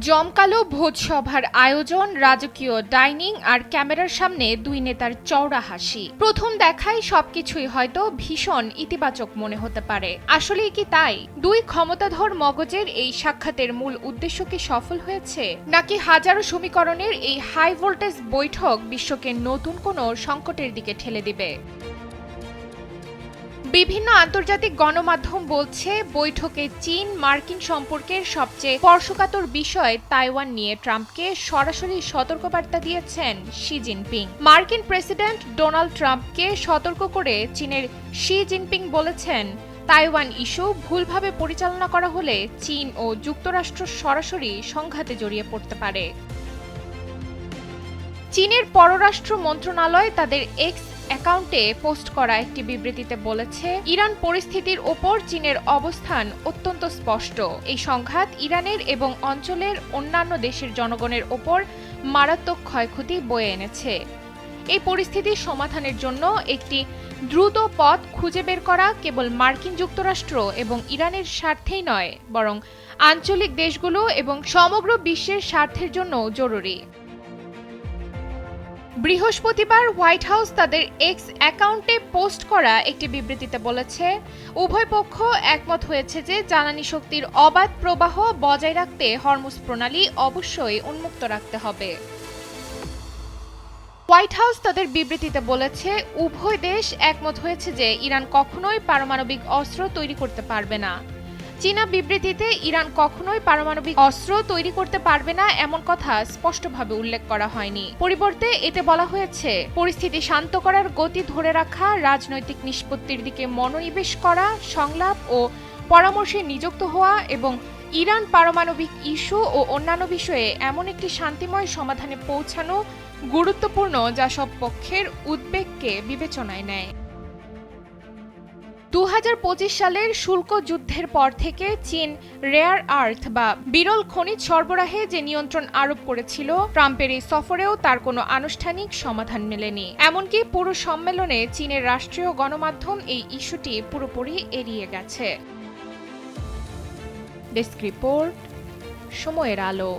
জমকালো ভোজসভার আয়োজন, রাজকীয় ডাইনিং আর ক্যামেরার সামনে দুই নেতার চওড়া হাসি। প্রথম দেখায় সবকিছুই হয়তো ভীষণ ইতিবাচক মনে হতে পারে। আসলেই কি তাই? দুই ক্ষমতাধর মগজের এই সাক্ষাতের মূল উদ্দেশ্য কি সফল হয়েছে, নাকি হাজারো সমীকরণের এই হাই ভোল্টেজ বৈঠক বিশ্বকে নতুন কোনো সংকটের দিকে ঠেলে দিবে? বিভিন্ন আন্তর্জাতিক গণমাধ্যম বলছে, বৈঠকে চীন মার্কিন সম্পর্কের সবচেয়ে স্পর্শকাতর বিষয় তাইওয়ান নিয়ে ট্রাম্পকে সরাসরি সতর্কবার্তা দিয়েছেন শি জিনপিং। মার্কিন প্রেসিডেন্ট ডোনাল্ড ট্রাম্পকে সতর্ক করে চীনের শি জিনপিং বলেছেন, তাইওয়ান ইস্যু ভুলভাবে পরিচালনা করা হলে চীন ও যুক্তরাষ্ট্র সরাসরি সংঘাতে জড়িয়ে পড়তে পারে। চীনের পররাষ্ট্র মন্ত্রণালয় তাদের এক্স অ্যাকাউন্টে পোস্ট করা একটি বিবৃতিতে বলেছে, ইরান পরিস্থিতির ওপর চীনের অবস্থান অত্যন্ত স্পষ্ট। এই সংঘাত ইরানের এবং অঞ্চলের অন্যান্য দেশের জনগণের ওপর মারাত্মক ক্ষয়ক্ষতি বয়ে এনেছে। এই পরিস্থিতির সমাধানের জন্য একটি দ্রুত পথ খুঁজে বের করা কেবল মার্কিন যুক্তরাষ্ট্র এবং ইরানের স্বার্থেই নয়, বরং আঞ্চলিক দেশগুলো এবং সমগ্র বিশ্বের স্বার্থের জন্য জরুরি। বৃহস্পতিবার হোয়াইট হাউস তাদের এক্স অ্যাকাউন্টে পোস্ট করা একটি বিবৃতিতে বলেছে, উভয় পক্ষ একমত হয়েছে যে জ্বালানি শক্তির অবাধ প্রবাহ বজায় রাখতে হরমুজ প্রণালী অবশ্যই উন্মুক্ত রাখতে হবে। হোয়াইট হাউস তাদের বিবৃতিতে বলেছে, উভয় দেশ একমত হয়েছে যে ইরান কখনোই পারমাণবিক অস্ত্র তৈরি করতে পারবে না। চীনা বিবৃতিতে ইরান কখনোই পারমাণবিক অস্ত্র তৈরি করতে পারবে না এমন কথা স্পষ্টভাবে উল্লেখ করা হয়নি। পরিবর্তে এতে বলা হয়েছে, পরিস্থিতি শান্ত করার গতি ধরে রাখা, রাজনৈতিক নিষ্পত্তির দিকে মনোনিবেশ করা, সংলাপ ও পরামর্শে নিযুক্ত হওয়া এবং ইরান পারমাণবিক ইস্যু ও অন্যান্য বিষয়ে এমন একটি শান্তিময় সমাধানে পৌঁছানো গুরুত্বপূর্ণ যা সব পক্ষের উদ্বেগকে বিবেচনায় নেয়। 2025 সালের শুল্ক যুদ্ধের পর থেকে চীন রেয়ার আর্থ বা বিরল খনিজ সরবরাহে যে নিয়ন্ত্রণ আরোপ করেছিল, ট্রাম্পের এই সফরেও তার কোনো আনুষ্ঠানিক সমাধান মেলেনি। এমনকি পুরো সম্মেলনে চীনের রাষ্ট্রীয় গণমাধ্যম এই ইস্যুটি পুরোপুরি এড়িয়ে গেছে। ডেস্ক রিপোর্ট, সময়ের আলো।